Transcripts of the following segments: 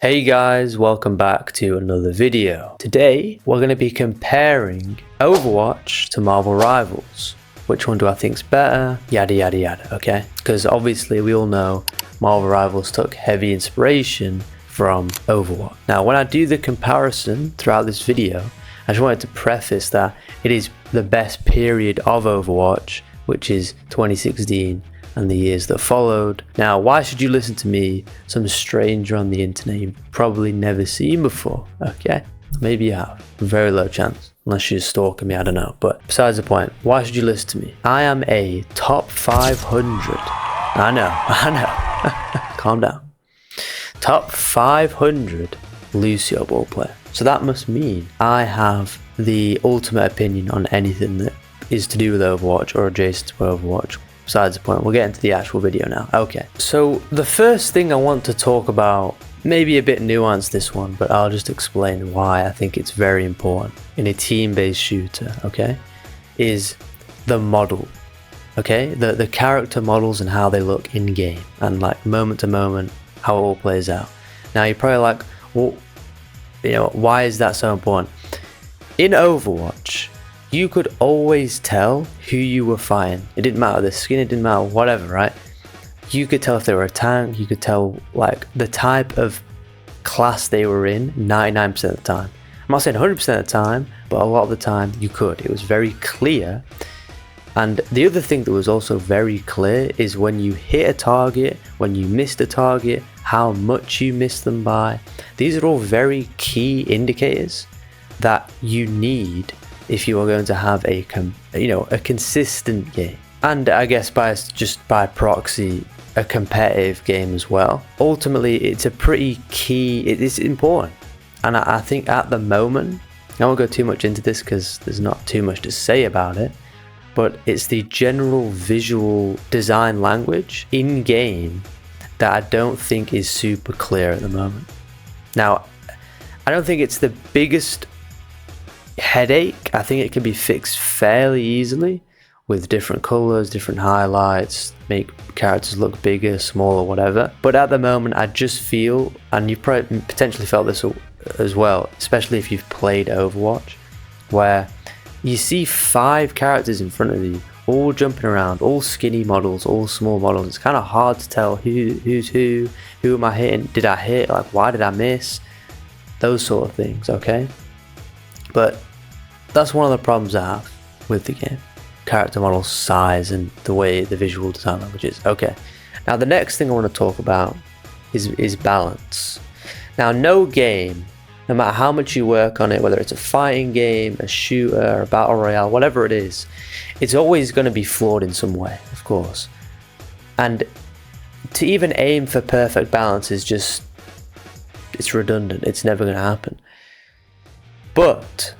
Hey guys, welcome back to another video. Today we're going to be comparing Overwatch to Marvel Rivals. Which one do I think's better? Yada yada yada, okay? Because obviously we all know Marvel Rivals took heavy inspiration from Overwatch. Now when I do the comparison throughout this video, I just wanted to preface that it is the best period of Overwatch, which is 2016 and the years that followed. Now, why should you listen to me, some stranger on the internet you've probably never seen before? Okay, maybe you have. Very low chance, unless you're stalking me, I don't know. But besides the point, why should you listen to me? I am a top 500. I know. Calm down. Top 500 Lucio ball player. So that must mean I have the ultimate opinion on anything that is to do with Overwatch or adjacent to Overwatch. Besides the point, we'll get into the actual video now. Okay, so the first thing I want to talk about, maybe a bit nuanced this one, but I'll just explain why I think it's very important in a team-based shooter, okay, is the model, okay, the character models and how they look in-game and like moment to moment, how it all plays out. Now you're probably like, well, you know, why is that so important? In Overwatch, you could always tell who you were fighting. It didn't matter the skin, it didn't matter whatever, right? You could tell if they were a tank, you could tell like the type of class they were in 99% of the time. I'm not saying 100% of the time, but a lot of the time you could. It was very clear. And the other thing that was also very clear is when you hit a target, when you missed a target, how much you missed them by. These are all very key indicators that you need if you are going to have a consistent game, and I guess by proxy a competitive game as well. Ultimately it's a pretty key, it is important, and I think at the moment, I won't go too much into this because there's not too much to say about it, but it's the general visual design language in game that I don't think is super clear at the moment. Now I don't think it's the biggest headache. I think it can be fixed fairly easily with different colors, different highlights, make characters look bigger, smaller, whatever. But at the moment I just feel, and you've probably potentially felt this as well, especially if you've played Overwatch, where you see 5 characters in front of you all jumping around, all skinny models, all small models. It's kind of hard to tell who's who am I hitting, did I hit, like why did I miss, those sort of things, okay? But that's one of the problems I have with the game. Character model size and the way the visual design language is. Okay, now the next thing I want to talk about is balance. Now no game, no matter how much you work on it, whether it's a fighting game, a shooter, a battle royale, whatever it is, it's always going to be flawed in some way, of course. And to even aim for perfect balance is just, it's redundant. It's never going to happen. But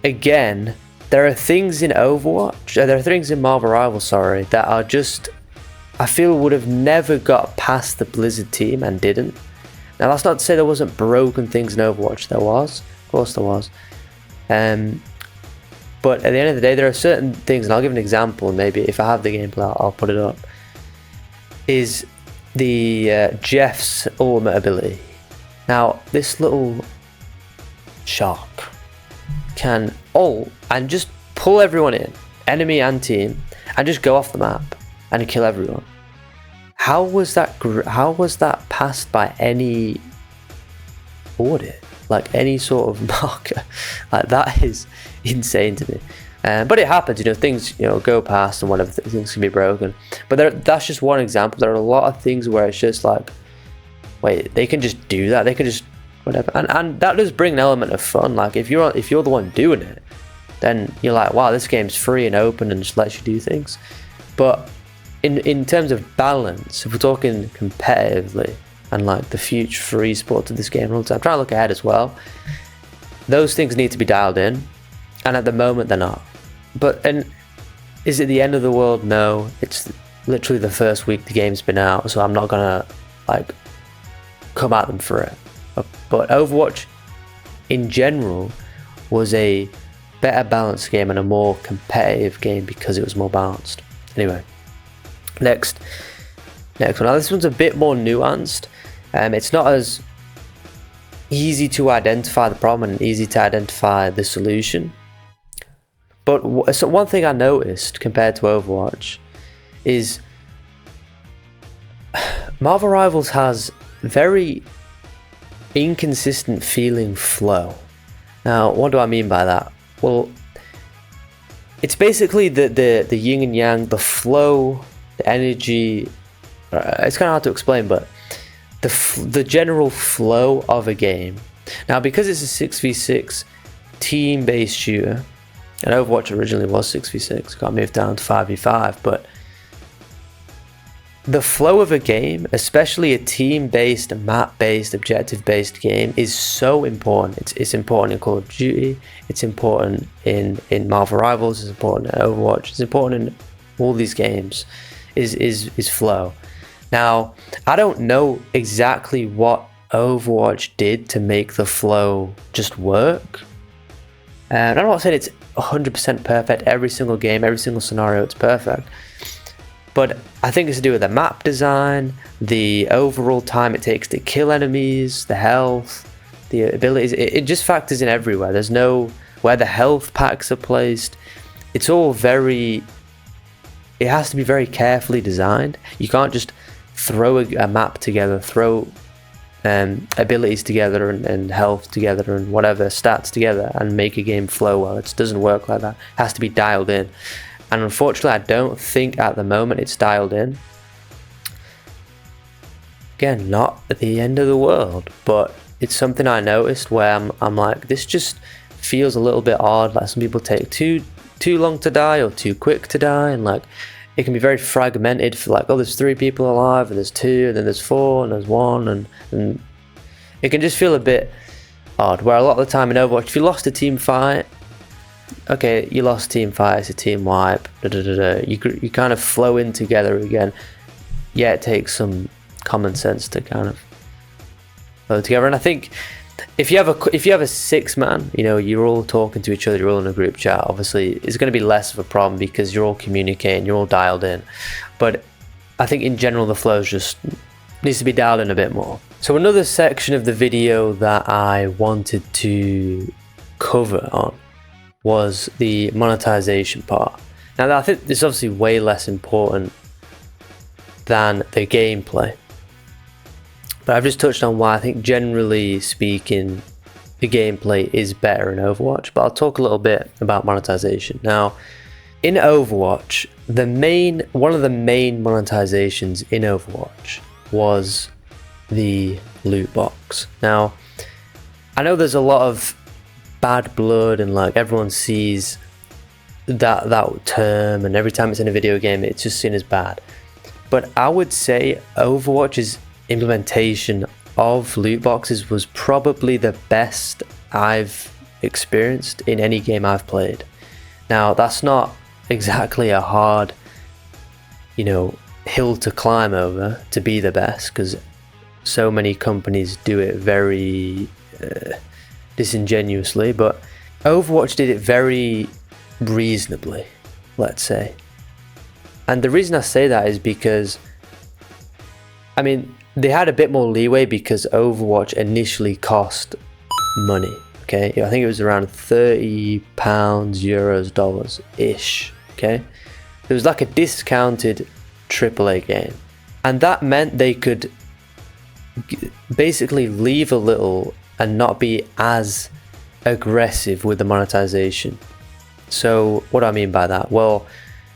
again, there are things in Overwatch, there are things in Marvel Rivals, sorry, that are just, I feel would have never got past the Blizzard team and didn't. Now that's not to say there wasn't broken things in Overwatch, there was, of course there was. But at the end of the day, there are certain things, and I'll give an example, and maybe if I have the gameplay, I'll put it up, is the Jeff's ultimate ability. Now this little shark can ult and just pull everyone in, enemy and team, and just go off the map and kill everyone. How was that passed by any audit, like any sort of marker? Like that is insane to me. But it happens, you know, things, you know, go past and whatever, things can be broken. But that's just one example. There are a lot of things where it's just like, wait, they can just do that, they can just whatever, and that does bring an element of fun. Like if you're the one doing it, then you're like, wow, this game's free and open and just lets you do things. But in terms of balance, if we're talking competitively and like the future for esports of this game, I'm trying to look ahead as well, those things need to be dialed in, and at the moment they're not. And is it the end of the world? No, it's literally the first week the game's been out, so I'm not gonna like come at them for it. But Overwatch in general was a better balanced game and a more competitive game because it was more balanced. Anyway, next one. Now this one's a bit more nuanced. It's not as easy to identify the problem and easy to identify the solution. But so one thing I noticed compared to Overwatch is Marvel Rivals has very inconsistent feeling flow. Now, what do I mean by that? Well, it's basically the yin and yang, the flow, the energy. It's kind of hard to explain, but the general flow of a game. Now, because it's a 6v6 team-based shooter, and Overwatch originally was 6v6, got moved down to 5v5, but the flow of a game, especially a team-based, map-based, objective-based game, is so important. It's important in Call of Duty, it's important in Marvel Rivals, it's important in Overwatch, it's important in all these games, is flow. Now, I don't know exactly what Overwatch did to make the flow just work. And I'm not saying it's 100% perfect every single game, every single scenario, it's perfect. But I think it's to do with the map design, the overall time it takes to kill enemies, the health, the abilities. It just factors in everywhere. There's no where the health packs are placed. It's all it has to be very carefully designed. You can't just throw a map together, throw abilities together and health together and whatever stats together and make a game flow well. It doesn't work like that. It has to be dialed in. And unfortunately, I don't think at the moment it's dialed in. Again, not at the end of the world, but it's something I noticed where I'm like, this just feels a little bit odd. Like some people take too long to die or too quick to die, and like it can be very fragmented for like, oh, there's 3 people alive, and there's 2, and then there's 4, and there's 1, and it can just feel a bit odd. Where a lot of the time in Overwatch, if you lost a team fight, okay, you lost team fight, it's a team wipe, you kind of flow in together again. Yeah, it takes some common sense to kind of flow together. And I think if you have a 6-man, you know, you're all talking to each other, you're all in a group chat, obviously it's going to be less of a problem because you're all communicating, you're all dialed in. But I think in general the flow just needs to be dialed in a bit more. So another section of the video that I wanted to cover on was the monetization part. Now I think this is obviously way less important than the gameplay, but I've just touched on why I think generally speaking the gameplay is better in Overwatch, but I'll talk a little bit about monetization. Now in Overwatch, one of the main monetizations in Overwatch was the loot box. Now I know there's a lot of bad blood and like everyone sees that term, and every time it's in a video game it's just seen as bad, but I would say Overwatch's implementation of loot boxes was probably the best I've experienced in any game I've played. Now that's not exactly a hard, you know, hill to climb over to be the best, because so many companies do it very disingenuously, but Overwatch did it very reasonably, let's say. And the reason I say that is because, I mean, they had a bit more leeway because Overwatch initially cost money, okay? I think it was around £30, euros, dollars ish, okay? It was like a discounted AAA game, and that meant they could basically leave a little and not be as aggressive with the monetization. So what do I mean by that? Well,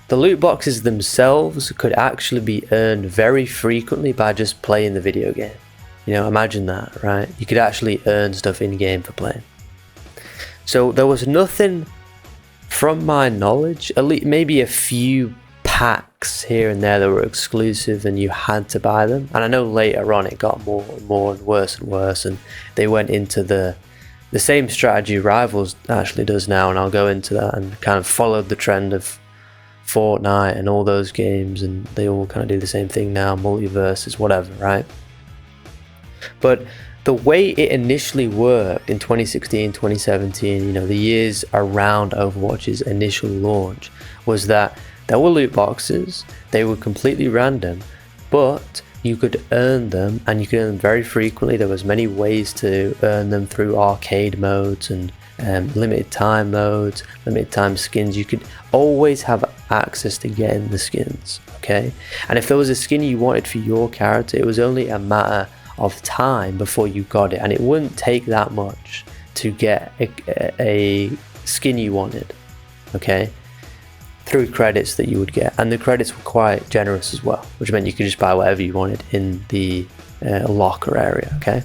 the loot boxes themselves could actually be earned very frequently by just playing the video game. You know, imagine that, right? You could actually earn stuff in game for playing. So there was nothing, from my knowledge, at least maybe a few packs here and there that were exclusive and you had to buy them. And I know later on it got more and more and worse, and they went into the same strategy Rivals actually does now, and I'll go into that, and kind of followed the trend of Fortnite and all those games, and they all kind of do the same thing now, multiverses, whatever, right? But the way it initially worked in 2016, 2017, you know, the years around Overwatch's initial launch, was that there were loot boxes, they were completely random, but you could earn them, and you could earn them very frequently. There was many ways to earn them through arcade modes and limited time modes, limited time skins. You could always have access to getting the skins, okay? And if there was a skin you wanted for your character, it was only a matter of time before you got it, and it wouldn't take that much to get a skin you wanted, okay, through credits that you would get. And the credits were quite generous as well, which meant you could just buy whatever you wanted in the locker area, okay?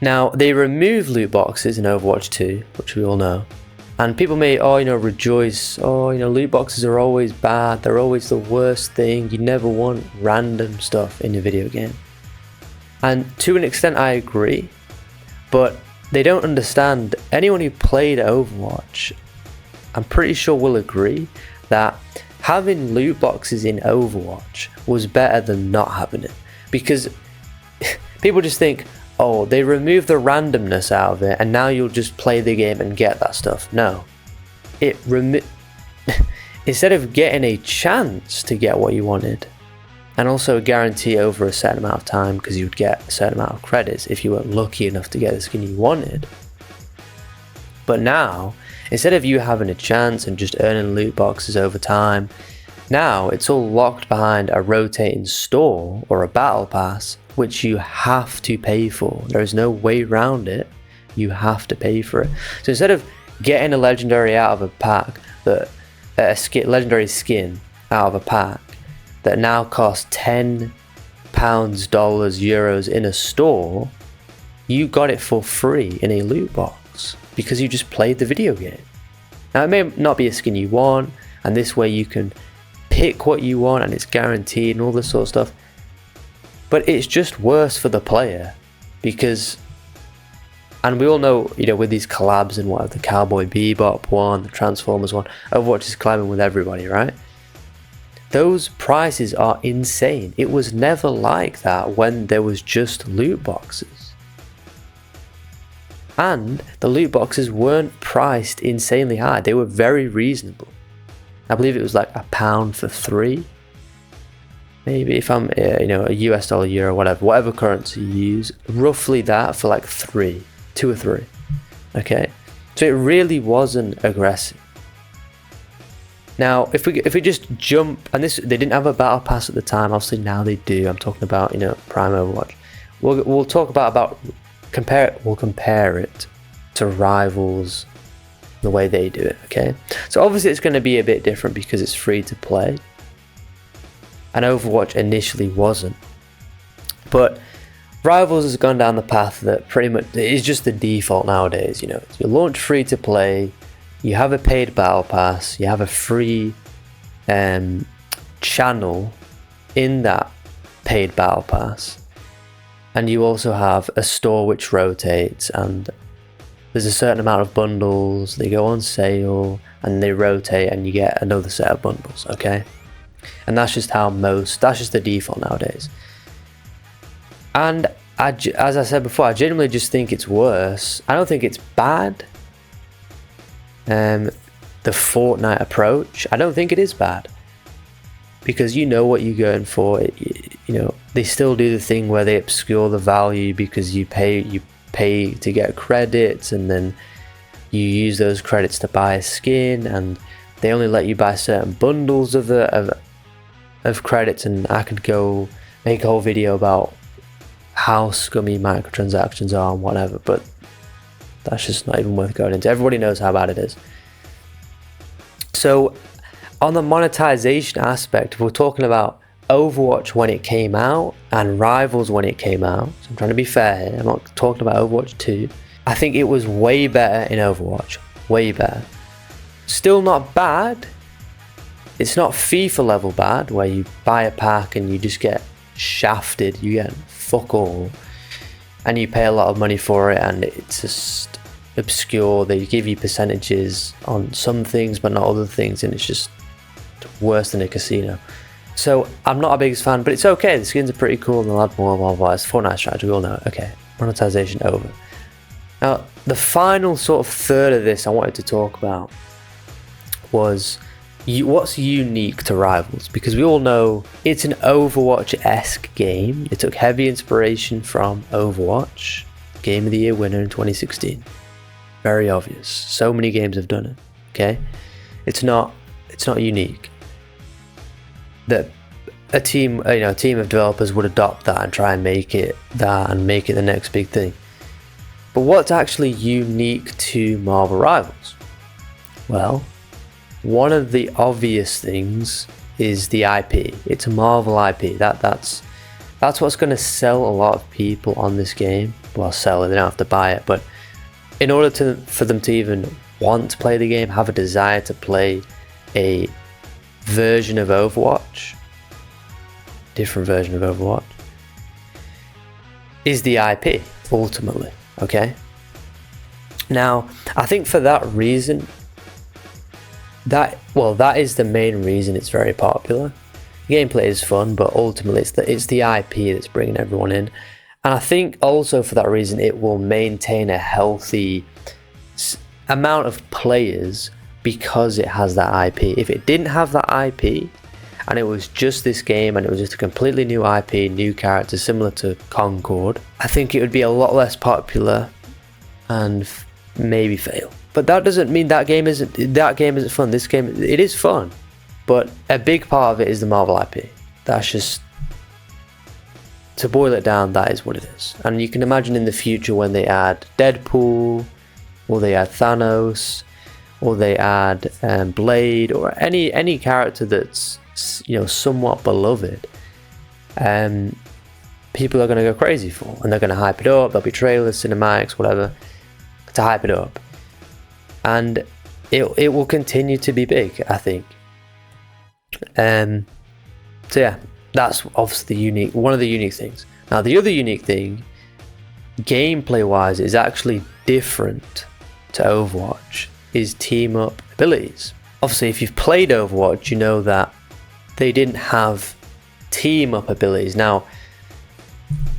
Now, they removed loot boxes in Overwatch 2, which we all know, and people may, rejoice, loot boxes are always bad, they're always the worst thing, you never want random stuff in a video game. And to an extent I agree, but they don't understand. Anyone who played Overwatch, I'm pretty sure will agree that having loot boxes in Overwatch was better than not having it, because people just think, oh, they removed the randomness out of it and now you'll just play the game and get that stuff. No, instead of getting a chance to get what you wanted, and also a guarantee over a certain amount of time, because you would get a certain amount of credits if you weren't lucky enough to get the skin you wanted. But now, instead of you having a chance and just earning loot boxes over time, now it's all locked behind a rotating store or a battle pass, which you have to pay for. There is no way around it. You have to pay for it. So instead of getting a legendary out of a pack, legendary skin out of a pack that now costs £10, dollars, euros in a store, you got it for free in a loot box because you just played the video game. Now, it may not be a skin you want, and this way you can pick what you want and it's guaranteed and all this sort of stuff. But it's just worse for the player, because, and we all know, with these collabs and whatever, the Cowboy Bebop one, the Transformers one, Overwatch is climbing with everybody, right? Those prices are insane. It was never like that when there was just loot boxes. And the loot boxes weren't priced insanely high. They were very reasonable. I believe it was like £1 for 3. Maybe if I'm, a US dollar, euro, whatever currency you use, roughly that for like 2 or 3. Okay, so it really wasn't aggressive. Now, if we just jump, and they didn't have a battle pass at the time. Obviously now they do. I'm talking about Prime Overwatch. We'll talk about we'll compare it to Rivals, the way they do it. Okay, so obviously it's going to be a bit different because it's free to play. And Overwatch initially wasn't. But Rivals has gone down the path that pretty much is just the default nowadays. You launch free to play, you have a paid battle pass, you have a free channel in that paid battle pass, and you also have a store which rotates, and there's a certain amount of bundles, they go on sale and they rotate and you get another set of bundles, okay? And that's just the default nowadays. And as I said before, I genuinely just think it's worse. I don't think it's bad. The Fortnite approach, I don't think it is bad, because you know what you're going for. They still do the thing where they obscure the value because you pay to get credits, and then you use those credits to buy a skin, and they only let you buy certain bundles of credits. And I could go make a whole video about how scummy microtransactions are and whatever, but that's just not even worth going into. Everybody knows how bad it is. So on the monetization aspect, we're talking about Overwatch when it came out and Rivals when it came out. So I'm trying to be fair here. I'm not talking about Overwatch 2. I think it was way better in Overwatch. Way better. Still not bad. It's not FIFA level bad, where you buy a pack and you just get shafted. You get fuck all. And you pay a lot of money for it, and it's just obscure. They give you percentages on some things but not other things, and it's just worse than a casino. So I'm not a biggest fan, but it's okay. The skins are pretty cool and they'll add more, blah, blah. It's Fortnite strategy, we all know. Okay, monetization over. Now, the final sort of third of this I wanted to talk about was what's unique to Rivals? Because we all know it's an Overwatch-esque game. It took heavy inspiration from Overwatch, Game of the Year winner in 2016. Very obvious. So many games have done it. Okay, it's not unique that a team of developers would adopt that and try and make it that and make it the next big thing. But what's actually unique to Marvel Rivals? Well, one of the obvious things is the IP. It's a Marvel IP. That's what's going to sell a lot of people on this game. Well, sell it, they don't have to buy it, but in order for them to even want to play the game, have a desire to play a version of Overwatch, different version of Overwatch, is the IP ultimately. Okay, now I think for that reason, that is the main reason it's very popular. Gameplay is fun, but ultimately it's the IP that's bringing everyone in. And I think also for that reason it will maintain a healthy amount of players because it has that IP. If it didn't have that IP and it was just this game and it was just a completely new IP, new characters similar to Concord, I think it would be a lot less popular and maybe fail. But that doesn't mean that game isn't fun. This game, it is fun, but a big part of it is the Marvel IP. That's just, to boil it down, that is what it is. And you can imagine in the future when they add Deadpool, or they add Thanos, or they add Blade, or any character that's somewhat beloved, people are going to go crazy for, and they're going to hype it up. There'll be trailers, cinematics, whatever, to hype it up, and it will continue to be big, I think. So yeah, that's obviously one of the unique things. Now the other unique thing, gameplay wise, is actually different to Overwatch, is team up abilities. Obviously if you've played Overwatch, you know that they didn't have team up abilities. Now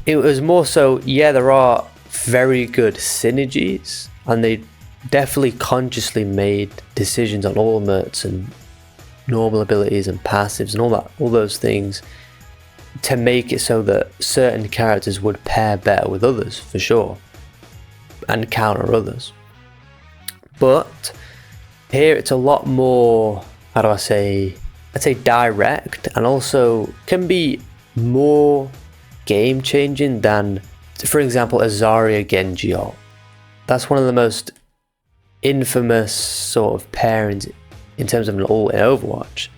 it was more so, yeah, there are very good synergies, and they definitely consciously made decisions on ultimates and normal abilities and passives and all those things to make it so that certain characters would pair better with others, for sure, and counter others. But here it's a lot more, how do I say, I'd say direct, and also can be more game changing than, for example, a Zarya Genji ult. That's one of the most infamous sort of pairings in terms of an ult in Overwatch,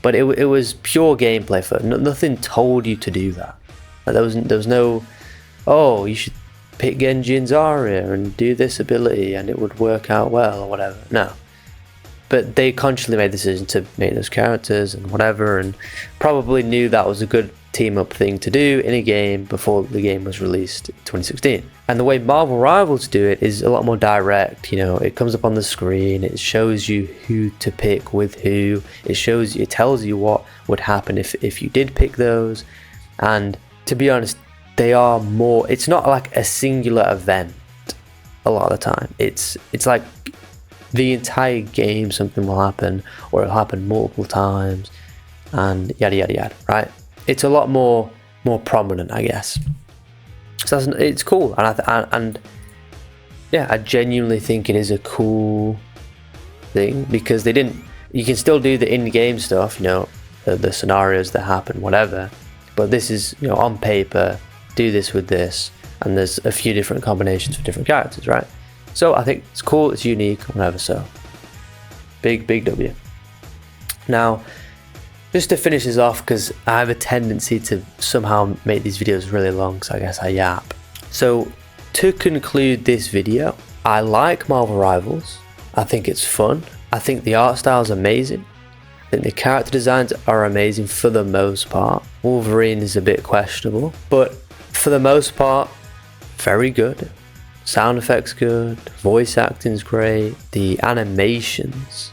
but it was pure gameplay for nothing told you to do that. Like there was no, oh, you should pick Genji and Zarya and do this ability and it would work out well or whatever. No, but they consciously made the decision to make those characters and whatever, and probably knew that was a good team up thing to do in a game before the game was released in 2016. And the way Marvel Rivals do it is a lot more direct. It comes up on the screen, it shows you who to pick with who, it tells you what would happen if you did pick those. And to be honest, they are more, it's not like a singular event a lot of the time. It's like the entire game something will happen, or it'll happen multiple times, and yada yada yada, right? It's a lot more prominent, I guess. So it's cool, and yeah, I genuinely think it is a cool thing, because you can still do the in-game stuff, the scenarios that happen, whatever, but this is, on paper, do this with this, and there's a few different combinations for different characters, right? So I think it's cool, it's unique, whatever. So big W. Now, just to finish this off, because I have a tendency to somehow make these videos really long, so I guess I yap. So to conclude this video, I like Marvel Rivals. I think it's fun. I think the art style is amazing. I think the character designs are amazing for the most part. Wolverine is a bit questionable, but for the most part, very good. Sound effects good, voice acting's great, the animations,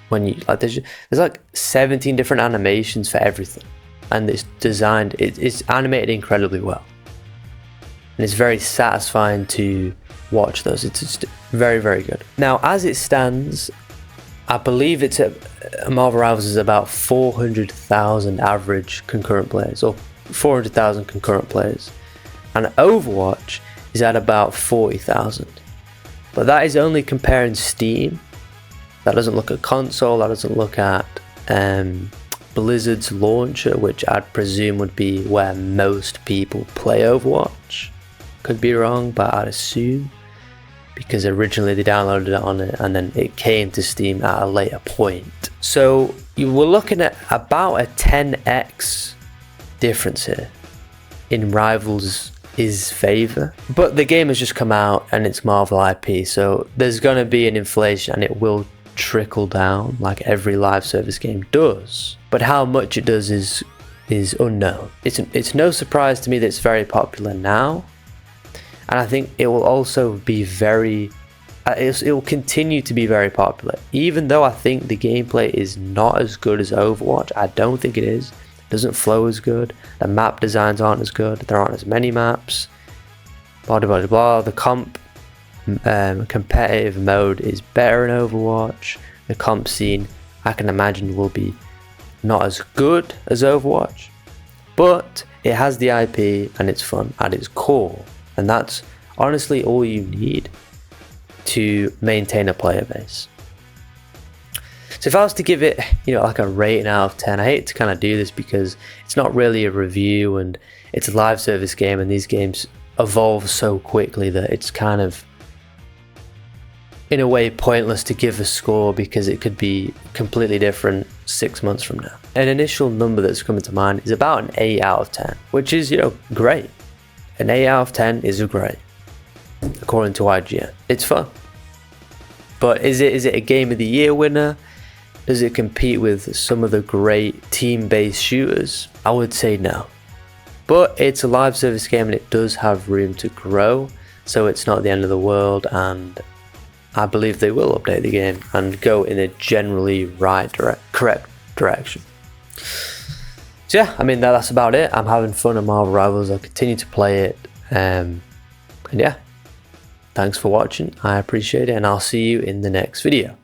when you like, there's like 17 different animations for everything, and it's designed, it's animated incredibly well, and it's very satisfying to watch those. It's just very, very good. Now, as it stands, I believe it's at Marvel Rivals is about 400,000 average concurrent players, or 400,000 concurrent players, and Overwatch is at about 40,000. But that is only comparing Steam. That doesn't look at console. That doesn't look at Blizzard's launcher, which I'd presume would be where most people play Overwatch. Could be wrong, but I'd assume, because originally they downloaded it on it and then it came to Steam at a later point. So you were looking at about a 10x difference here in Rivals' favor. But the game has just come out and it's Marvel IP, so there's going to be an inflation and it will trickle down like every live service game does. But how much it does is unknown. It's no surprise to me that it's very popular now. And I think it will also be it will continue to be very popular. Even though I think the gameplay is not as good as Overwatch, I don't think it is. It doesn't flow as good. The map designs aren't as good. There aren't as many maps. Blah, blah, blah, blah. The competitive mode is better in Overwatch. The comp scene, I can imagine, will be not as good as Overwatch. But it has the IP and it's fun at its core. And that's honestly all you need to maintain a player base. So if I was to give it, like a rating out of 10, I hate to kind of do this because it's not really a review and it's a live service game, and these games evolve so quickly that it's kind of, in a way, pointless to give a score because it could be completely different 6 months from now. An initial number that's coming to mind is about an 8 out of 10, which is, great. An 8 out of 10 is great, according to IGN. It's fun. But is it a Game of the Year winner? Does it compete with some of the great team-based shooters? I would say no. But it's a live service game and it does have room to grow, so it's not the end of the world, and I believe they will update the game and go in a generally correct direction. So yeah, I mean, that's about it. I'm having fun at Marvel Rivals. I'll continue to play it. And yeah, thanks for watching. I appreciate it, and I'll see you in the next video.